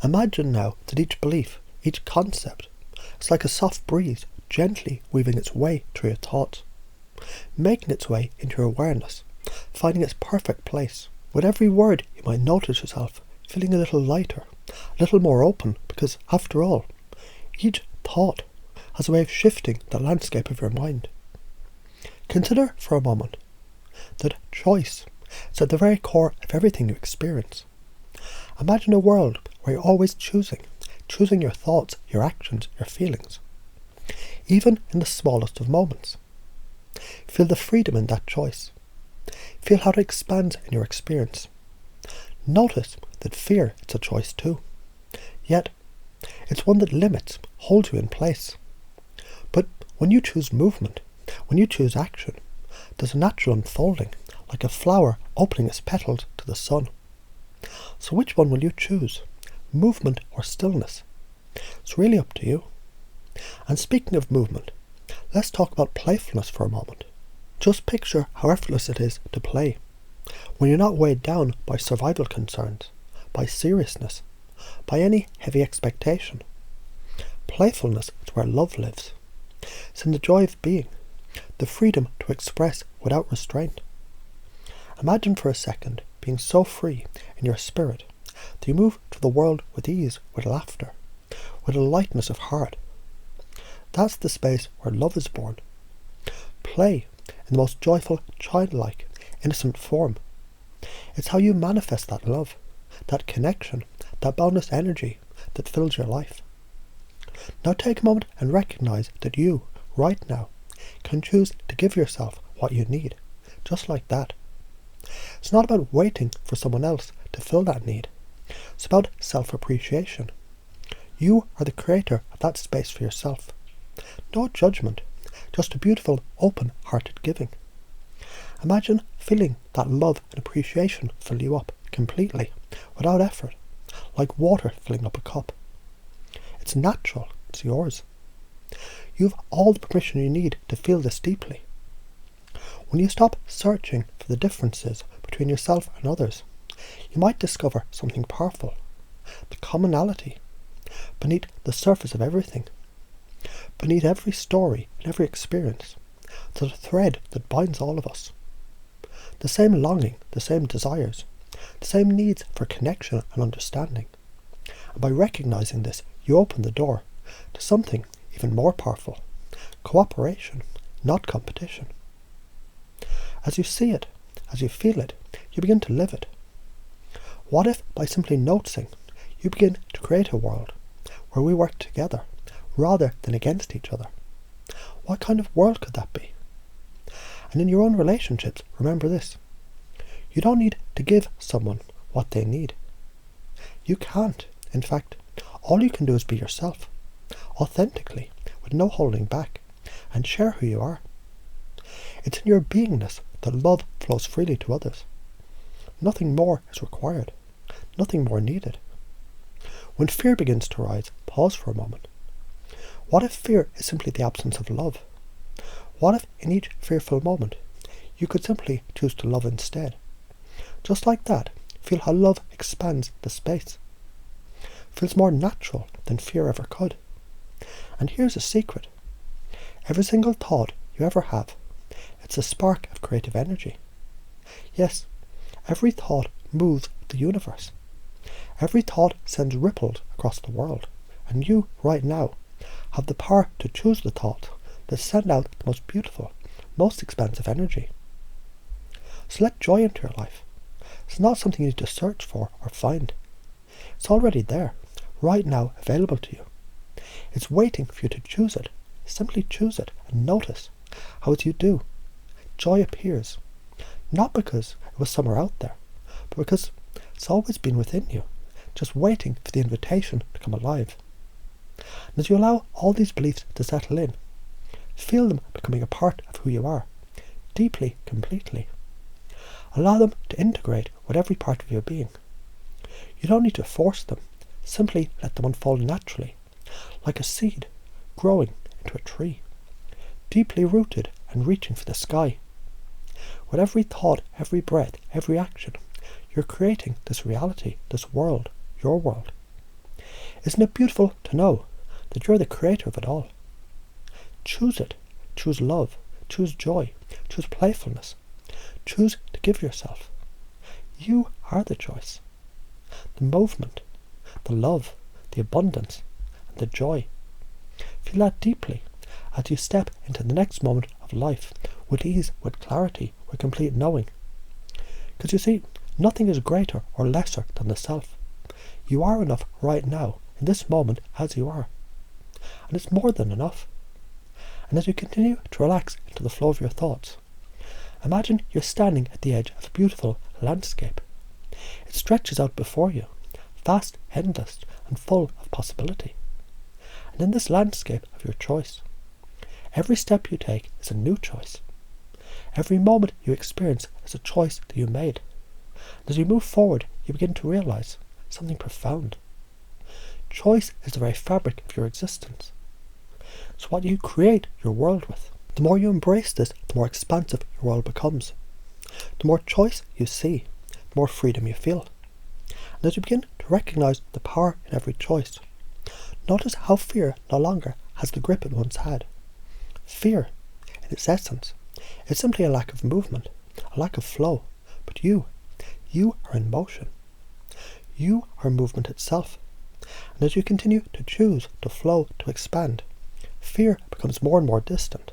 Imagine now that each belief, each concept, is like a soft breeze gently weaving its way through your thoughts, making its way into your awareness, finding its perfect place. With every word you might notice yourself feeling a little lighter, a little more open, because after all, each thought has a way of shifting the landscape of your mind. Consider for a moment that choice is at the very core of everything you experience. Imagine a world where you're always choosing your thoughts, your actions, your feelings, even in the smallest of moments. Feel the freedom in that choice. Feel how it expands in your experience. Notice that fear is a choice too, yet it's one that limits, holds you in place. But when you choose movement, when you choose action, there's a natural unfolding, like a flower opening its petals to the sun. So which one will you choose? Movement or stillness? It's really up to you. And speaking of movement, let's talk about playfulness for a moment. Just picture how effortless it is to play, when you're not weighed down by survival concerns, by seriousness, by any heavy expectation. Playfulness is where love lives. It's in the joy of being, the freedom to express without restraint. Imagine for a second being so free in your spirit that you move through the world with ease, with laughter, with a lightness of heart. That's the space where love is born. Play in the most joyful, childlike, innocent form. It's how you manifest that love, that connection, that boundless energy that fills your life. Now take a moment and recognize that you, right now, can choose to give yourself what you need, just like that. It's not about waiting for someone else to fill that need. It's about self-appreciation. You are the creator of that space for yourself. No judgment, just a beautiful, open-hearted giving. Imagine feeling that love and appreciation fill you up completely, without effort, like water filling up a cup. It's natural, it's yours. You have all the permission you need to feel this deeply. When you stop searching for the differences between yourself and others, you might discover something powerful, the commonality, beneath the surface of everything, beneath every story and every experience, the thread that binds all of us. The same longing, the same desires, the same needs for connection and understanding. And by recognizing this, you open the door to something even more powerful, cooperation, not competition. As you see it, as you feel it, you begin to live it. What if, by simply noticing, you begin to create a world where we work together rather than against each other? What kind of world could that be? And in your own relationships, remember this. You don't need to give someone what they need. You can't. In fact, all you can do is be yourself, authentically, with no holding back, and share who you are. It's in your beingness that love flows freely to others. Nothing more is required, nothing more needed. When fear begins to rise, pause for a moment. What if fear is simply the absence of love? What if in each fearful moment you could simply choose to love instead? Just like that, feel how love expands the space. Feels more natural than fear ever could. And here's a secret. Every single thought you ever have, it's a spark of creative energy. Yes, every thought moves the universe. Every thought sends ripples across the world. And you, right now, have the power to choose the thought that send out the most beautiful, most expansive energy. So let joy into your life. It's not something you need to search for or find. It's already there, right now, available to you. It's waiting for you to choose it. Simply choose it and notice how as you do, joy appears. Not because it was somewhere out there, but because it's always been within you, just waiting for the invitation to come alive. And as you allow all these beliefs to settle in, feel them becoming a part of who you are, deeply, completely. Allow them to integrate with every part of your being. You don't need to force them, simply let them unfold naturally, like a seed growing into a tree, deeply rooted and reaching for the sky. With every thought, every breath, every action, you're creating this reality, this world, your world. Isn't it beautiful to know that you're the creator of it all? Choose it. Choose love. Choose joy. Choose playfulness. Choose to give yourself. You are the choice. The movement, the love, the abundance, and the joy. Feel that deeply as you step into the next moment of life with ease, with clarity, with complete knowing. Because you see, nothing is greater or lesser than the self. You are enough right now, in this moment, as you are. And it's more than enough. And as you continue to relax into the flow of your thoughts, imagine you're standing at the edge of a beautiful landscape. It stretches out before you, vast, endless, and full of possibility. And in this landscape of your choice, every step you take is a new choice. Every moment you experience is a choice that you made. And as you move forward, you begin to realize something profound. Choice is the very fabric of your existence. It's what you create your world with. The more you embrace this, the more expansive your world becomes. The more choice you see, the more freedom you feel. And as you begin to recognize the power in every choice, notice how fear no longer has the grip it once had. Fear, in its essence, is simply a lack of movement, a lack of flow. But you are in motion. You are movement itself. And as you continue to choose, to flow, to expand, fear becomes more and more distant,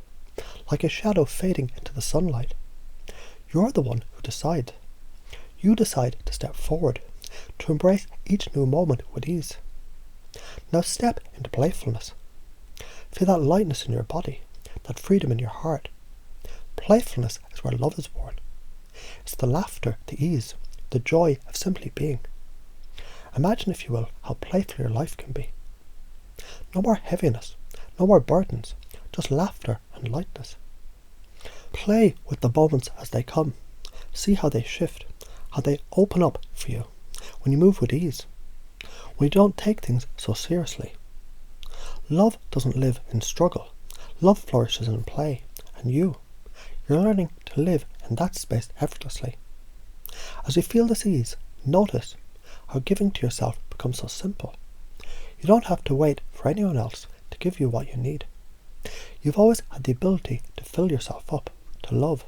like a shadow fading into the sunlight. You're the one who decides. You decide to step forward, to embrace each new moment with ease. Now step into playfulness. Feel that lightness in your body, that freedom in your heart. Playfulness is where love is born. It's the laughter, the ease, the joy of simply being. Imagine, if you will, how playful your life can be. No more heaviness, no more burdens, just laughter and lightness. Play with the moments as they come. See how they shift, how they open up for you when you move with ease, when you don't take things so seriously. Love doesn't live in struggle. Love flourishes in play, and you're learning to live in that space effortlessly. As you feel this ease, notice how giving to yourself becomes so simple. You don't have to wait for anyone else to give you what you need. You've always had the ability to fill yourself up, to love,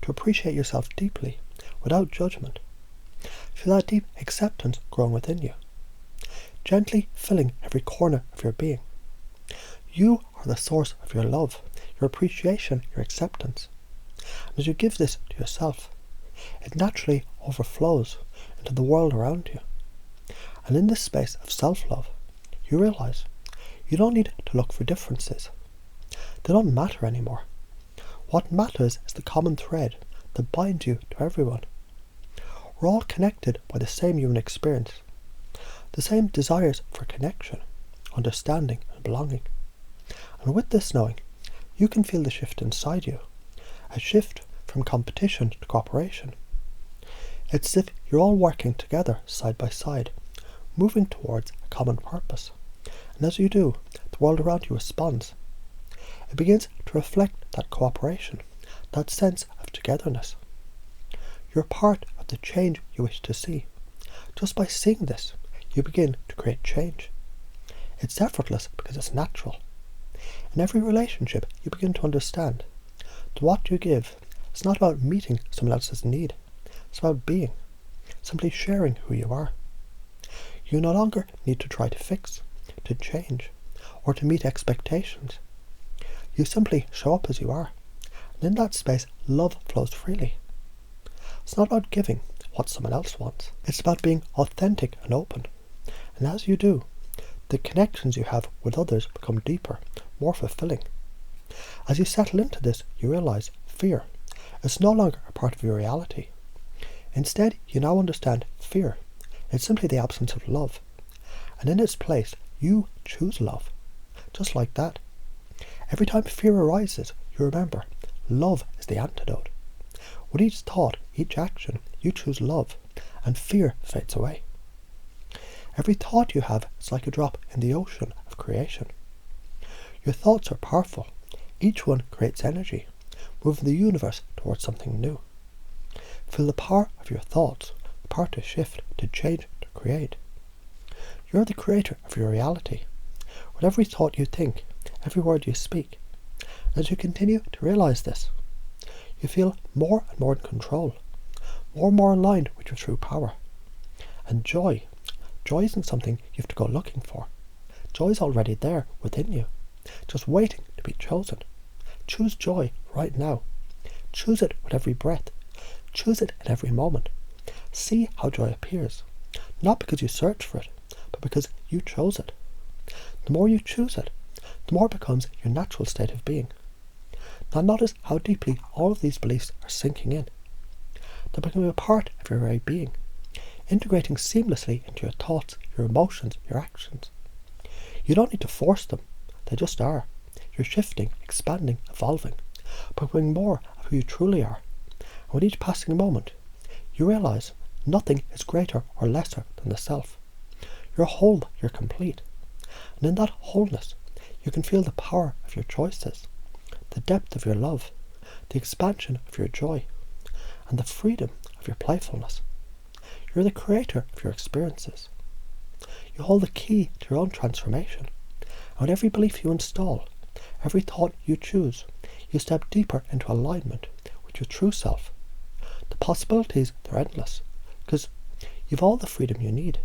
to appreciate yourself deeply, without judgment. Feel that deep acceptance growing within you, gently filling every corner of your being. You are the source of your love, your appreciation, your acceptance. And as you give this to yourself, it naturally overflows into the world around you. And in this space of self-love, you realize you don't need to look for differences. They don't matter anymore. What matters is the common thread that binds you to everyone. We're all connected by the same human experience, the same desires for connection, understanding, and belonging. And with this knowing, you can feel the shift inside you, a shift from competition to cooperation. It's as if you're all working together side by side, moving towards a common purpose. And as you do, the world around you responds. It begins to reflect that cooperation, that sense of togetherness. You're part of the change you wish to see. Just by seeing this, you begin to create change. It's effortless because it's natural. In every relationship, you begin to understand that what you give is not about meeting someone else's need. It's about being, simply sharing who you are. You no longer need to try to fix, to change, or to meet expectations. You simply show up as you are, and in that space, love flows freely. It's not about giving what someone else wants. It's about being authentic and open. And as you do, the connections you have with others become deeper, more fulfilling. As you settle into this, you realize fear is no longer a part of your reality. Instead, you now understand fear. It's simply the absence of love. And in its place, you choose love. Just like that. Every time fear arises, you remember, love is the antidote. With each thought, each action, you choose love, and fear fades away. Every thought you have is like a drop in the ocean of creation. Your thoughts are powerful. Each one creates energy, moving the universe towards something new. Feel the power of your thoughts, the power to shift, to change, to create. You're the creator of your reality. With every thought you think, every word you speak. As you continue to realize this, you feel more and more in control, more and more aligned with your true power. And joy isn't something you have to go looking for. Joy is already there within you, just waiting to be chosen. Choose joy right now. Choose it with every breath. Choose it at every moment. See how joy appears, not because you search for it, but because you chose it. The more you choose it, the more it becomes your natural state of being. Now notice how deeply all of these beliefs are sinking in. They're becoming a part of your very being, integrating seamlessly into your thoughts, your emotions, your actions. You don't need to force them, they just are. You're shifting, expanding, evolving, becoming more of who you truly are. And with each passing moment, you realize nothing is greater or lesser than the self. You're whole, you're complete. And in that wholeness, you can feel the power of your choices, the depth of your love, the expansion of your joy, and the freedom of your playfulness. You're the creator of your experiences. You hold the key to your own transformation. And with every belief you install, every thought you choose, you step deeper into alignment with your true self. The possibilities, they're endless, because you've all the freedom you need.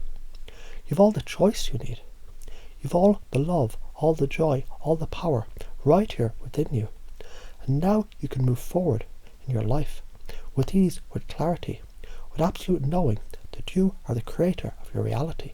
You've all the choice you need. You've all the love, all the joy, all the power right here within you. And now you can move forward in your life with ease, with clarity, with absolute knowing that you are the creator of your reality.